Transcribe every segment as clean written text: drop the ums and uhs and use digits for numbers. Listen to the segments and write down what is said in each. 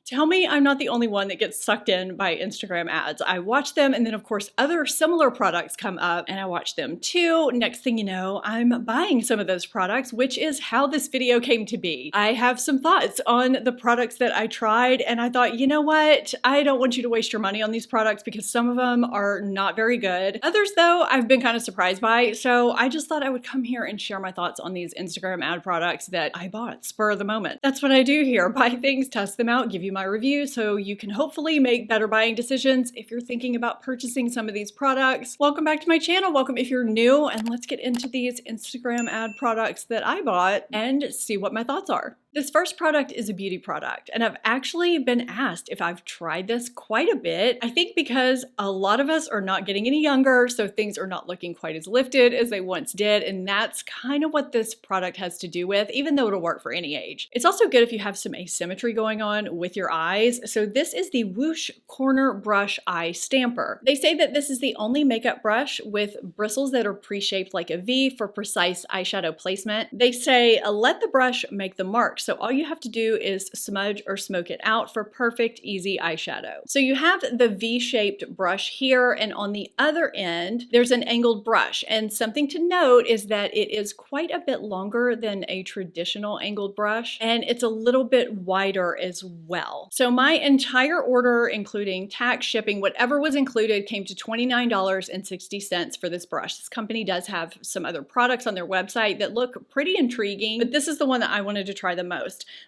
Tell me I'm not the only one that gets sucked in by Instagram ads. I watch them, and then of course other similar products come up and I watch them too. Next thing you know, I'm buying some of those products, which is how this video came to be. I have some thoughts on the products that I tried, and I thought, you know what? I don't want you to waste your money on these products because some of them are not very good. Others though, I've been kind of surprised by, so I just thought I would come here and share my thoughts on these Instagram ad products that I bought spur of the moment. That's what I do here. Buy things, test them out, give you my review so you can hopefully make better buying decisions if you're thinking about purchasing some of these products. Welcome back to my channel. Welcome if you're new, and let's get into these Instagram ad products that I bought and see what my thoughts are. This first product is a beauty product, and I've actually been asked if I've tried this quite a bit. I think because a lot of us are not getting any younger, so things are not looking quite as lifted as they once did, and that's kind of what this product has to do with, even though it'll work for any age. It's also good if you have some asymmetry going on with your eyes. So this is the Whoosh Corner Brush Eye Stamper. They say that this is the only makeup brush with bristles that are pre-shaped like a V for precise eyeshadow placement. They say, let the brush make the mark. So all you have to do is smudge or smoke it out for perfect, easy eyeshadow. So you have the V-shaped brush here, and on the other end, there's an angled brush. And something to note is that it is quite a bit longer than a traditional angled brush, and it's a little bit wider as well. So my entire order, including tax, shipping, whatever was included, came to $29.60 for this brush. This company does have some other products on their website that look pretty intriguing, but this is the one that I wanted to try the most.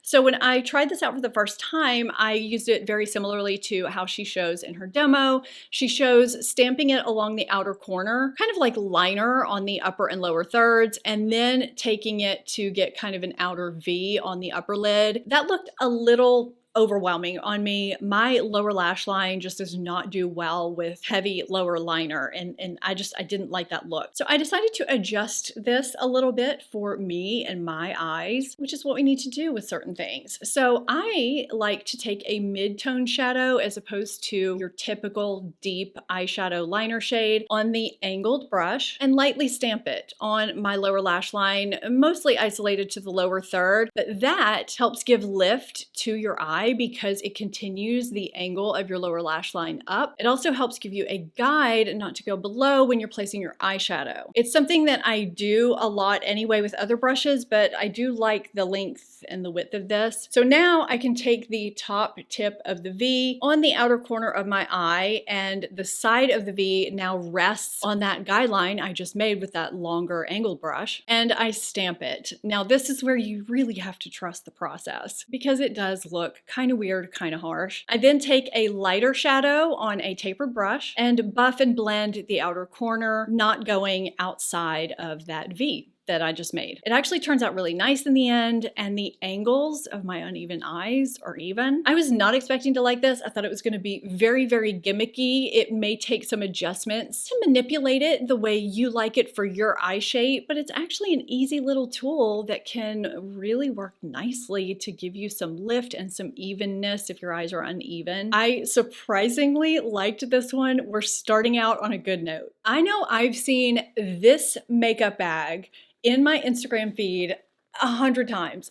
So when I tried this out for the first time, I used it very similarly to how she shows in her demo. She shows stamping it along the outer corner, kind of like liner on the upper and lower thirds, and then taking it to get kind of an outer V on the upper lid. That looked a little overwhelming on me. My lower lash line just does not do well with heavy lower liner, and I didn't like that look. So I decided to adjust this a little bit for me and my eyes, which is what we need to do with certain things. So I like to take a mid-tone shadow as opposed to your typical deep eyeshadow liner shade on the angled brush and lightly stamp it on my lower lash line, mostly isolated to the lower third, but that helps give lift to your eye because it continues the angle of your lower lash line up. It also helps give you a guide not to go below when you're placing your eyeshadow. It's something that I do a lot anyway with other brushes, but I do like the length and the width of this. So now I can take the top tip of the V on the outer corner of my eye, and the side of the V now rests on that guideline I just made with that longer angled brush, and I stamp it. Now this is where you really have to trust the process because it does look kind of weird, kind of harsh. I then take a lighter shadow on a tapered brush and buff and blend the outer corner, not going outside of that V that I just made. It actually turns out really nice in the end, and the angles of my uneven eyes are even. I was not expecting to like this. I thought it was going to be very, very gimmicky. It may take some adjustments to manipulate it the way you like it for your eye shape, but it's actually an easy little tool that can really work nicely to give you some lift and some evenness if your eyes are uneven. I surprisingly liked this one. We're starting out on a good note. I know I've seen this makeup bag in my Instagram feed 100 times.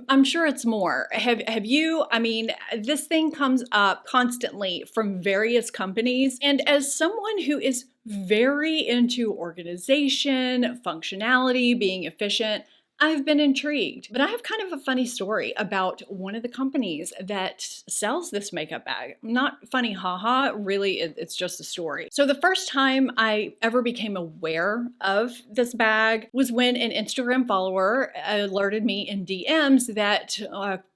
I'm sure it's more. Have you? I mean, this thing comes up constantly from various companies. And as someone who is very into organization, functionality, being efficient, I've been intrigued. But I have kind of a funny story about one of the companies that sells this makeup bag. Not funny, haha, really, it's just a story. So the first time I ever became aware of this bag was when an Instagram follower alerted me in DMs that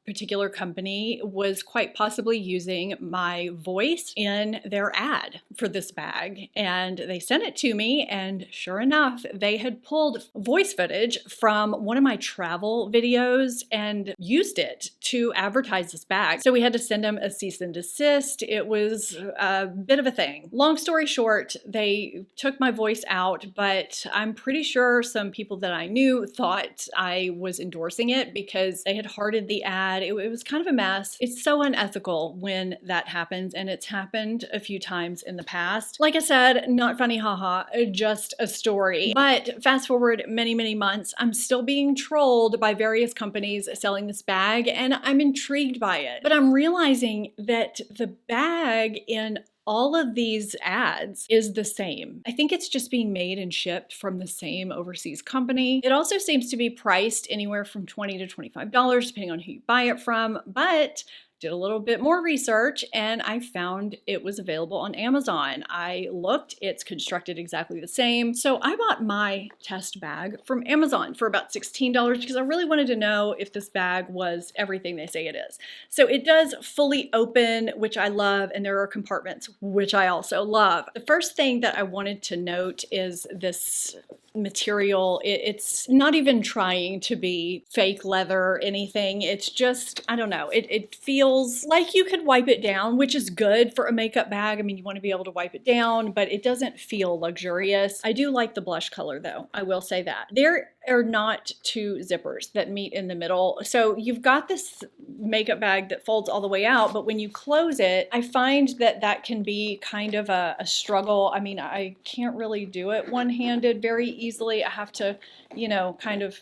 particular company was quite possibly using my voice in their ad for this bag. And they sent it to me, and sure enough, they had pulled voice footage from one of my travel videos and used it to advertise this bag. So we had to send them a cease and desist. It was a bit of a thing. Long story short, they took my voice out, but I'm pretty sure some people that I knew thought I was endorsing it because they had hearted the ad bad. It was kind of a mess. It's so unethical when that happens, and it's happened a few times in the past. Like I said, not funny, haha, just a story. But fast forward many, many months, I'm still being trolled by various companies selling this bag, and I'm intrigued by it. But I'm realizing that the bag in all of these ads is the same. I think it's just being made and shipped from the same overseas company. It also seems to be priced anywhere from $20 to $25, depending on who you buy it from, but did a little bit more research and I found it was available on Amazon. I looked, it's constructed exactly the same. So I bought my test bag from Amazon for about $16 because I really wanted to know if this bag was everything they say it is. So it does fully open, which I love, and there are compartments, which I also love. The first thing that I wanted to note is this material. It's not even trying to be fake leather or anything. It's just, I don't know, it feels like you could wipe it down, which is good for a makeup bag. I mean, you want to be able to wipe it down, but it doesn't feel luxurious. I do like the blush color though, I will say that. There are not two zippers that meet in the middle. So you've got this makeup bag that folds all the way out, but when you close it, I find that that can be kind of a struggle. I mean, I can't really do it one-handed very easily. I have to, you know, kind of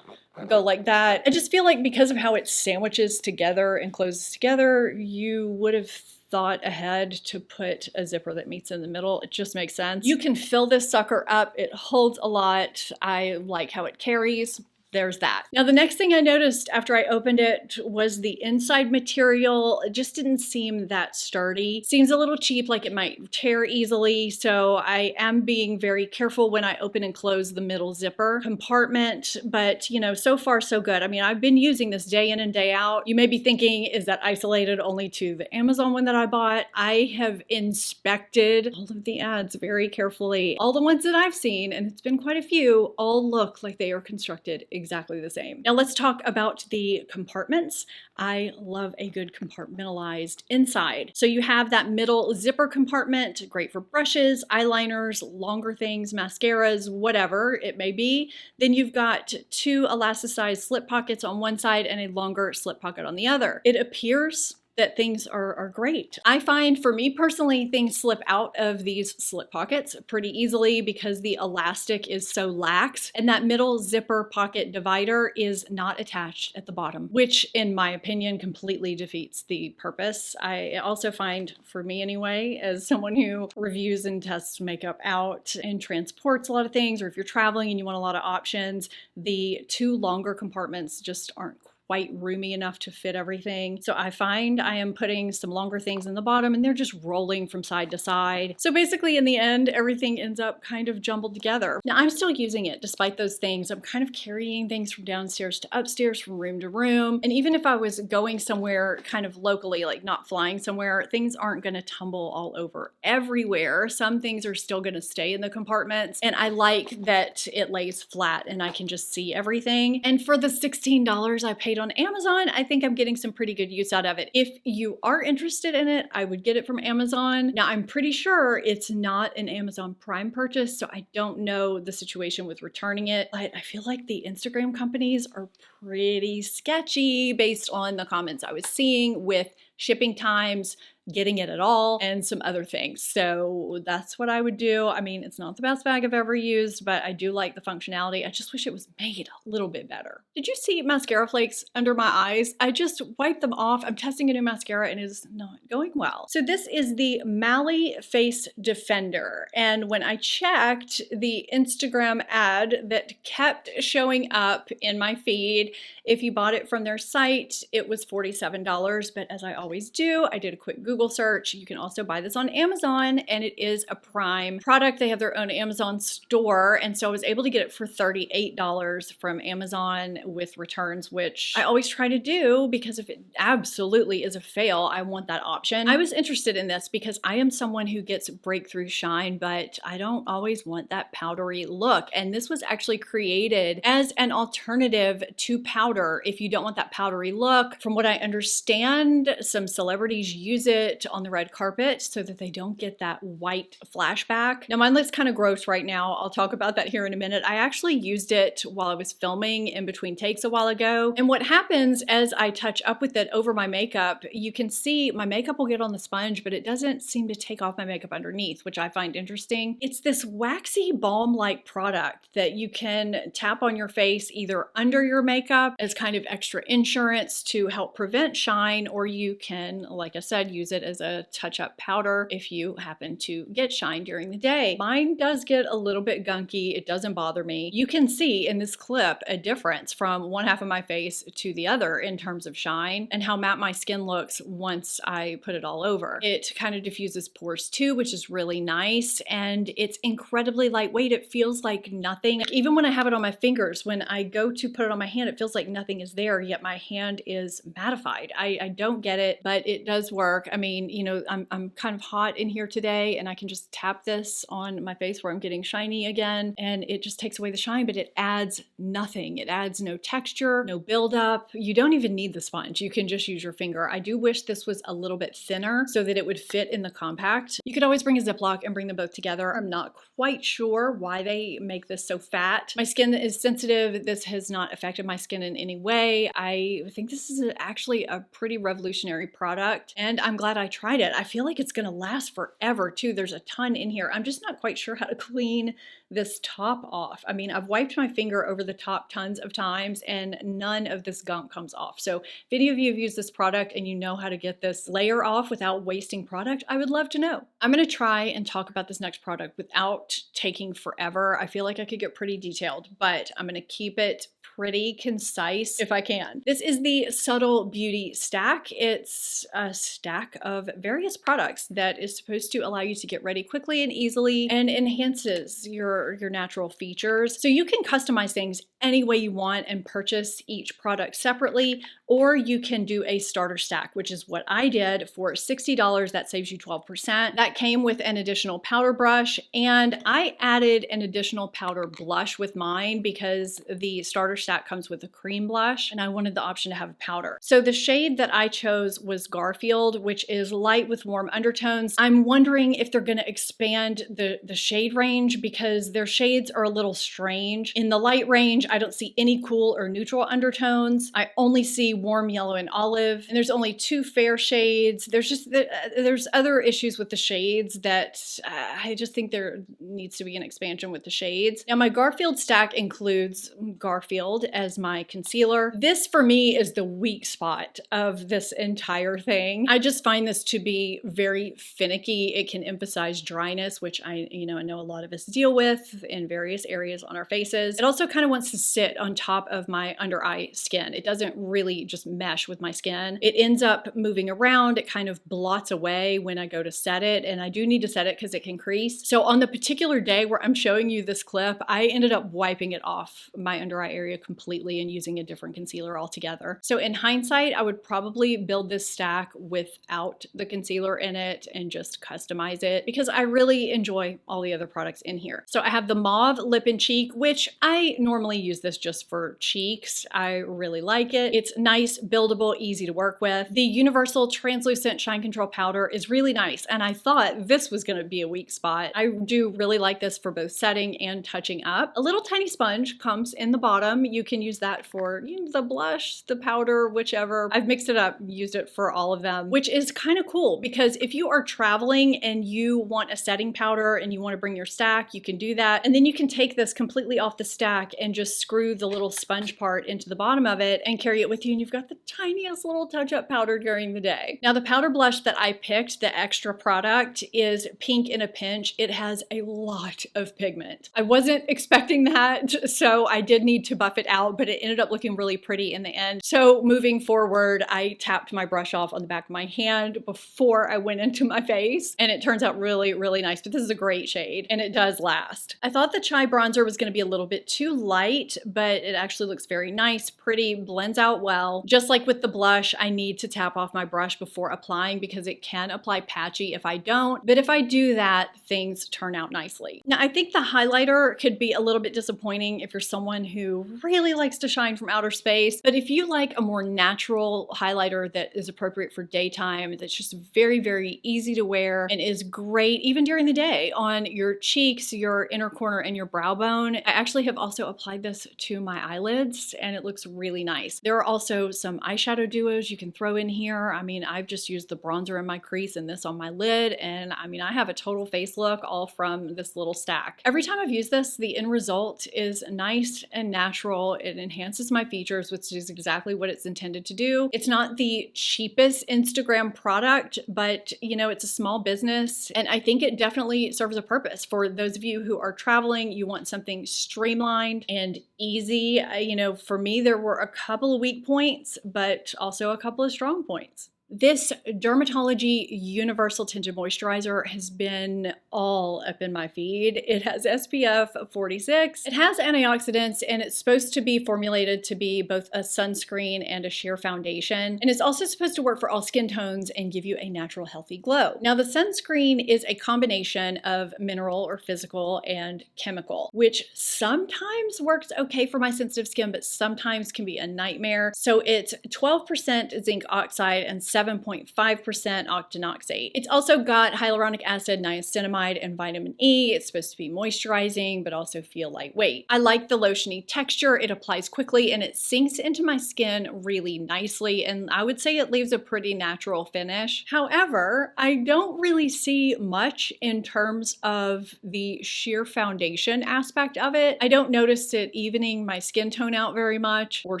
go like that. I just feel like because of how it sandwiches together and closes together, you would have thought ahead to put a zipper that meets in the middle. It just makes sense. You can fill this sucker up. It holds a lot. I like how it carries. There's that. Now, the next thing I noticed after I opened it was the inside material. It just didn't seem that sturdy. Seems a little cheap, like it might tear easily. So I am being very careful when I open and close the middle zipper compartment. But, you know, so far so good. I mean, I've been using this day in and day out. You may be thinking, is that isolated only to the Amazon one that I bought? I have inspected all of the ads very carefully. All the ones that I've seen, and it's been quite a few, all look like they are constructed exactly the same. Now let's talk about the compartments. I love a good compartmentalized inside. So you have that middle zipper compartment, great for brushes, eyeliners, longer things, mascaras, whatever it may be. Then you've got two elasticized slip pockets on one side and a longer slip pocket on the other. It appears that things are great. I find for me personally, things slip out of these slip pockets pretty easily because the elastic is so lax, and that middle zipper pocket divider is not attached at the bottom, which in my opinion completely defeats the purpose. I also find, for me anyway, as someone who reviews and tests makeup out and transports a lot of things, or if you're traveling and you want a lot of options, the two longer compartments just aren't quite roomy enough to fit everything. So I find I am putting some longer things in the bottom and they're just rolling from side to side. So basically in the end, everything ends up kind of jumbled together. Now I'm still using it despite those things. I'm kind of carrying things from downstairs to upstairs, from room to room. And even if I was going somewhere kind of locally, like not flying somewhere, things aren't gonna tumble all over everywhere. Some things are still gonna stay in the compartments. And I like that it lays flat and I can just see everything. And for the $16 I paid on Amazon, I think I'm getting some pretty good use out of it. If you are interested in it, I would get it from Amazon. Now, I'm pretty sure it's not an Amazon Prime purchase, so I don't know the situation with returning it, but I feel like the Instagram companies are pretty sketchy based on the comments I was seeing with shipping times, getting it at all, and some other things. So that's what I would do. I mean, it's not the best bag I've ever used, but I do like the functionality. I just wish it was made a little bit better. Did you see mascara flakes under my eyes? I just wiped them off. I'm testing a new mascara and it is not going well. So this is the Mally Face Defender. And when I checked the Instagram ad that kept showing up in my feed, if you bought it from their site, it was $47. But as I always do, I did a quick Google search. You can also buy this on Amazon, and it is a Prime product. They have their own Amazon store, and so I was able to get it for $38 from Amazon with returns, which I always try to do because if it absolutely is a fail, I want that option. I was interested in this because I am someone who gets breakthrough shine, but I don't always want that powdery look, and this was actually created as an alternative to powder if you don't want that powdery look. From what I understand, some celebrities use it it on the red carpet so that they don't get that white flashback. Now mine looks kind of gross right now. I'll talk about that here in a minute. I actually used it while I was filming in between takes a while ago. And what happens as I touch up with it over my makeup, you can see my makeup will get on the sponge, but it doesn't seem to take off my makeup underneath, which I find interesting. It's this waxy balm-like product that you can tap on your face either under your makeup as kind of extra insurance to help prevent shine, or you can, like I said, use it as a touch-up powder if you happen to get shine during the day. Mine does get a little bit gunky. It doesn't bother me. You can see in this clip a difference from one half of my face to the other in terms of shine and how matte my skin looks once I put it all over. It kind of diffuses pores too, which is really nice, and it's incredibly lightweight. It feels like nothing. Like even when I have it on my fingers, when I go to put it on my hand, it feels like nothing is there, yet my hand is mattified. I don't get it, but it does work. I mean, you know, I'm kind of hot in here today, and I can just tap this on my face where I'm getting shiny again, and it just takes away the shine, but it adds nothing. It adds no texture, no buildup. You don't even need the sponge. You can just use your finger. I do wish this was a little bit thinner so that it would fit in the compact. You could always bring a Ziploc and bring them both together. I'm not quite sure why they make this so fat. My skin is sensitive. This has not affected my skin in any way. I think this is actually a pretty revolutionary product, and I'm glad I tried it. I feel like it's gonna last forever too. There's a ton in here. I'm just not quite sure how to clean this top off. I mean, I've wiped my finger over the top tons of times and none of this gunk comes off. So if any of you have used this product and you know how to get this layer off without wasting product, I would love to know. I'm gonna try and talk about this next product without taking forever. I feel like I could get pretty detailed, but I'm gonna keep it pretty concise if I can. This is the Subtle Beauty Stack. It's a stack of various products that is supposed to allow you to get ready quickly and easily and enhances your natural features. So you can customize things any way you want and purchase each product separately, or you can do a starter stack, which is what I did for $60. That saves you 12%. That came with an additional powder brush, and I added an additional powder blush with mine because the starter stack comes with a cream blush and I wanted the option to have a powder. So the shade that I chose was Garfield, which is light with warm undertones. I'm wondering if they're gonna expand the shade range because their shades are a little strange. In the light range, I don't see any cool or neutral undertones. I only see warm yellow and olive, and there's only 2 fair shades. There's other issues with the shades that I just think there needs to be an expansion with the shades. Now my Garfield stack includes Garfield as my concealer. This for me is the weak spot of this entire thing. I just find this to be very finicky. It can emphasize dryness, which I know a lot of us deal with in various areas on our faces. It also kind of wants to sit on top of my under eye skin. It doesn't really just mesh with my skin. It ends up moving around. It kind of blots away when I go to set it, and I do need to set it because it can crease. So on the particular day where I'm showing you this clip, I ended up wiping it off my under eye area completely and using a different concealer altogether. So in hindsight, I would probably build this stack without the concealer in it and just customize it because I really enjoy all the other products in here. So I have the Mauve Lip and Cheek, which I normally use this just for cheeks. I really like it. It's nice, buildable, easy to work with. The Universal Translucent Shine Control Powder is really nice, and I thought this was gonna be a weak spot. I do really like this for both setting and touching up. A little tiny sponge comes in the bottom. You can use that for the blush, the powder, whichever. I've mixed it up, used it for all of them, which is kind of cool because if you are traveling and you want a setting powder and you want to bring your stack, you can do that. And then you can take this completely off the stack and just screw the little sponge part into the bottom of it and carry it with you, and you've got the tiniest little touch-up powder during the day. Now the powder blush that I picked, the extra product, is Pink in a Pinch. It has a lot of pigment. I wasn't expecting that, so I did need to buff it out, but it ended up looking really pretty in the end. So moving forward, I tapped my brush off on the back of my hand before I went into my face, and it turns out really, really nice, but this is a great shade, and it does last. I thought the Chai bronzer was gonna be a little bit too light, but it actually looks very nice, pretty, blends out well. Just like with the blush, I need to tap off my brush before applying because it can apply patchy if I don't, but if I do that, things turn out nicely. Now, I think the highlighter could be a little bit disappointing if you're someone who really likes to shine from outer space. But if you like a more natural highlighter that is appropriate for daytime, that's just very, very easy to wear and is great even during the day on your cheeks, your inner corner, and your brow bone. I actually have also applied this to my eyelids and it looks really nice. There are also some eyeshadow duos you can throw in here. I mean, I've just used the bronzer in my crease and this on my lid, and I mean, I have a total face look all from this little stack. Every time I've used this, the end result is nice and natural. It enhances my features, which is exactly what it's intended to do. It's not the cheapest Instagram product, but you know, it's a small business, and I think it definitely serves a purpose for those of you who are traveling. You want something streamlined and easy. You know, for me, there were a couple of weak points, but also a couple of strong points. This Dermatology Universal Tinted Moisturizer has been all up in my feed. It has SPF 46, it has antioxidants, and it's supposed to be formulated to be both a sunscreen and a sheer foundation. And it's also supposed to work for all skin tones and give you a natural, healthy glow. Now, the sunscreen is a combination of mineral or physical and chemical, which sometimes works okay for my sensitive skin, but sometimes can be a nightmare. So it's 12% zinc oxide and 7.5% octinoxate. It's also got hyaluronic acid, niacinamide, and vitamin E. It's supposed to be moisturizing, but also feel lightweight. I like the lotiony texture. It applies quickly and it sinks into my skin really nicely. And I would say it leaves a pretty natural finish. However, I don't really see much in terms of the sheer foundation aspect of it. I don't notice it evening my skin tone out very much or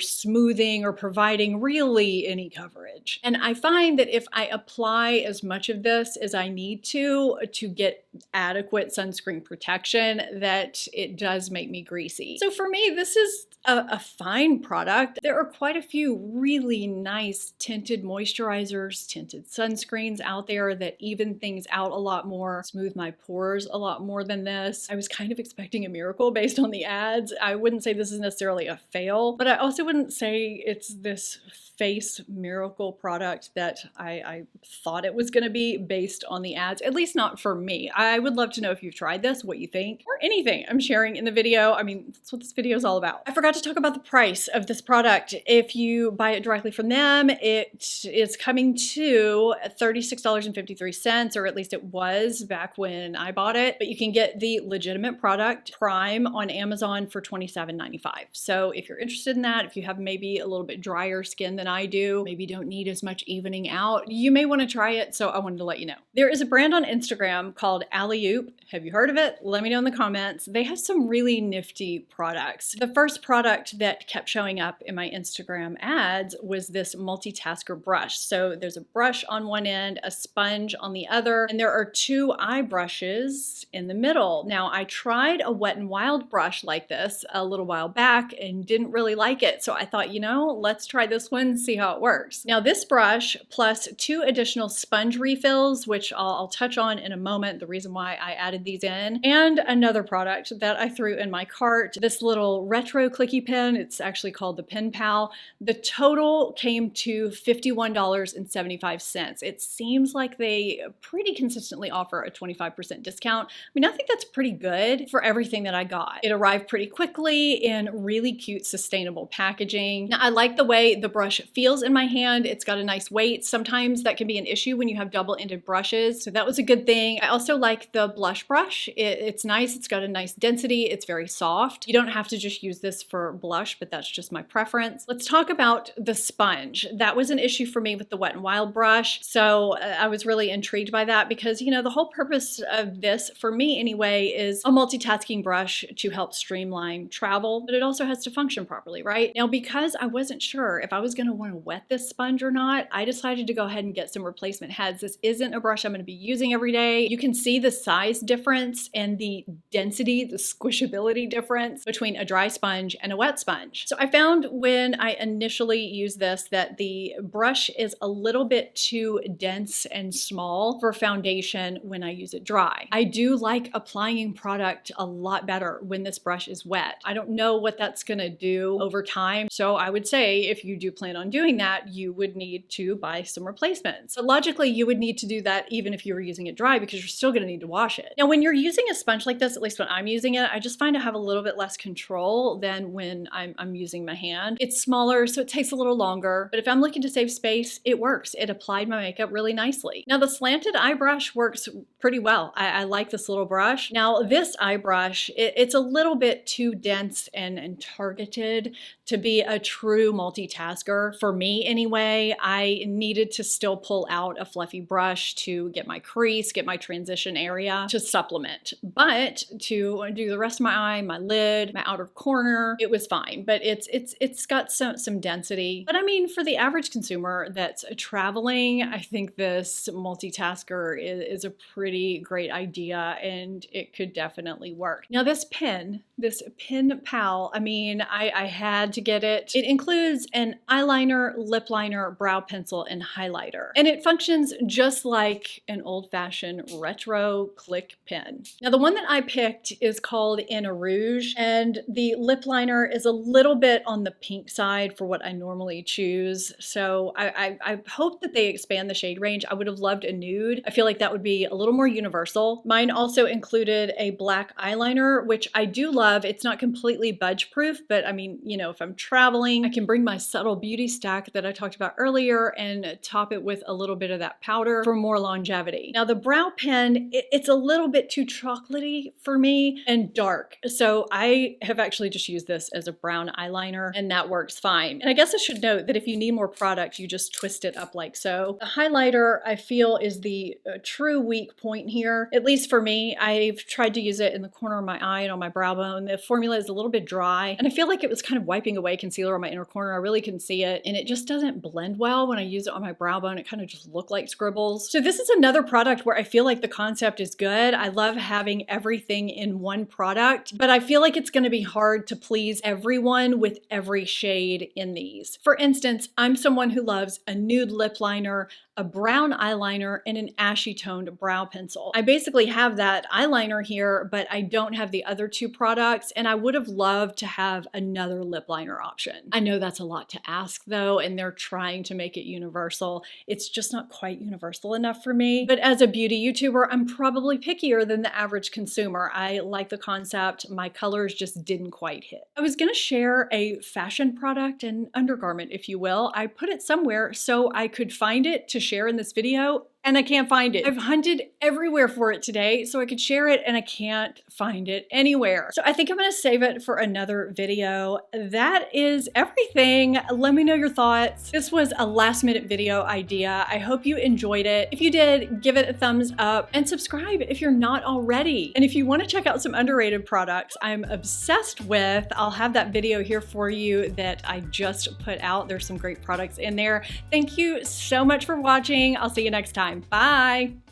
smoothing or providing really any coverage. And I find that if I apply as much of this as I need to get adequate sunscreen protection, that it does make me greasy. So for me, this is a fine product. There are quite a few really nice tinted moisturizers, tinted sunscreens out there that even things out a lot more, smooth my pores a lot more than this. I was kind of expecting a miracle based on the ads. I wouldn't say this is necessarily a fail, but I also wouldn't say it's this face miracle product that I thought it was going to be based on the ads, at least not for me. I would love to know if you've tried this, what you think, or anything I'm sharing in the video. I mean, that's what this video is all about. I forgot to talk about the price of this product. If you buy it directly from them, it is coming to $36.53, or at least it was back when I bought it, but you can get the legitimate product Prime on Amazon for $27.95. So if you're interested in that, if you have maybe a little bit drier skin than I do, maybe don't need as much evening out, you may want to try it. So I wanted to let you know. There is a brand on Instagram called Alley Oop. Have you heard of it? Let me know in the comments. They have some really nifty products. The first product that kept showing up in my Instagram ads was this Multitasker brush. So there's a brush on one end, a sponge on the other, and there are two eye brushes in the middle. Now, I tried a Wet n Wild brush like this a little while back and didn't really like it. So I thought, you know, let's try this one, see how it works. Now, this brush plus two additional sponge refills, which I'll touch on in a moment, the reason why I added these in, and another product that I threw in my cart, this little retro clicky pen. It's actually called the Pen Pal. The total came to $51.75. It seems like they pretty consistently offer a 25% discount. I mean, I think that's pretty good for everything that I got. It arrived pretty quickly in really cute, sustainable packaging. Now, I like the way the brush feels in my hand. It's got a nice weight. Sometimes that can be an issue when you have double-ended brushes, so that was a good thing. I also like the blush brush. It's nice. It's got a nice density. It's very soft. You don't have to just use this for blush, but that's just my preference. Let's talk about the sponge. That was an issue for me with the Wet n Wild brush, so I was really intrigued by that because, you know, the whole purpose of this, for me anyway, is a multitasking brush to help streamline travel, but it also has to function properly, right? Now, because I wasn't sure if I was going to want to wet this sponge or not, I decided to go ahead and get some replacement heads. This isn't a brush I'm going to be using every day. You can see the size difference and the density, the squishability difference between a dry sponge and a wet sponge. So I found when I initially used this that the brush is a little bit too dense and small for foundation when I use it dry. I do like applying product a lot better when this brush is wet. I don't know what that's going to do over time. So I would say if you do plan on doing that, you would need to buy some replacements. But logically, you would need to do that even if you were using it dry because you're still going to need to wash it. Now, when you're using a sponge like this, at least when I'm using it, I just find I have a little bit less control than when I'm using my hand. It's smaller, so it takes a little longer, but if I'm looking to save space, it works. It applied my makeup really nicely. Now, the slanted eye brush works pretty well. I like this little brush. Now, this eye brush, it's a little bit too dense and targeted to be a true multitasker. For me anyway, I needed to still pull out a fluffy brush to get my crease, get my transition area to supplement. But to do the rest of my eye, my lid, my outer corner, it was fine. But it's got some density. But I mean, for the average consumer that's traveling, I think this multitasker is a pretty great idea and it could definitely work. Now this pen pal, I mean, I had to get it. It includes an eyeliner, lip liner, brow pencil, and highlighter. And it functions just like an old-fashioned retro click pen. Now the one that I picked is called In a Rouge, and the lip liner is a little bit on the pink side for what I normally choose. So I hope that they expand the shade range. I would have loved a nude. I feel like that would be a little more universal. Mine also included a black eyeliner, which I do love. It's not completely budge proof, but I mean, you know, if I'm traveling, I can bring my subtle beauty stack that I talked about earlier and top it with a little bit of that powder for more longevity. Now the brow pen, it's a little bit too chocolatey for me and dark. So I have actually just used this as a brown eyeliner and that works fine. And I guess I should note that if you need more product, you just twist it up like so. The highlighter I feel is the true weak point here. At least for me, I've tried to use it in the corner of my eye and on my brow bone. The formula is a little bit dry and I feel like it was kind of wiping away concealer on my inner corner. I really couldn't see it and it just doesn't blend well when I use it on my brow bone. It kind of just looked like scribbles. So this is another product where I feel like the concept is good. I love having everything in one product, but I feel like it's going to be hard to please everyone with every shade in these. For instance, I'm someone who loves a nude lip liner, a brown eyeliner, and an ashy toned brow pencil. I basically have that eyeliner here, but I don't have the other two products, and I would have loved to have another lip liner option. I know that's a lot to ask though, and they're trying to make it universal. It's just not quite universal enough for me. But as a beauty YouTuber, I'm probably pickier than the average consumer. I like the concept. My colors just didn't quite hit. I was gonna share a fashion product, an undergarment, if you will. I put it somewhere so I could find it to share in this video, and I can't find it. I've hunted everywhere for it today so I could share it and I can't find it anywhere. So I think I'm gonna save it for another video. That is everything. Let me know your thoughts. This was a last minute video idea. I hope you enjoyed it. If you did, give it a thumbs up and subscribe if you're not already. And if you wanna check out some underrated products I'm obsessed with, I'll have that video here for you that I just put out. There's some great products in there. Thank you so much for watching. I'll see you next time. Bye.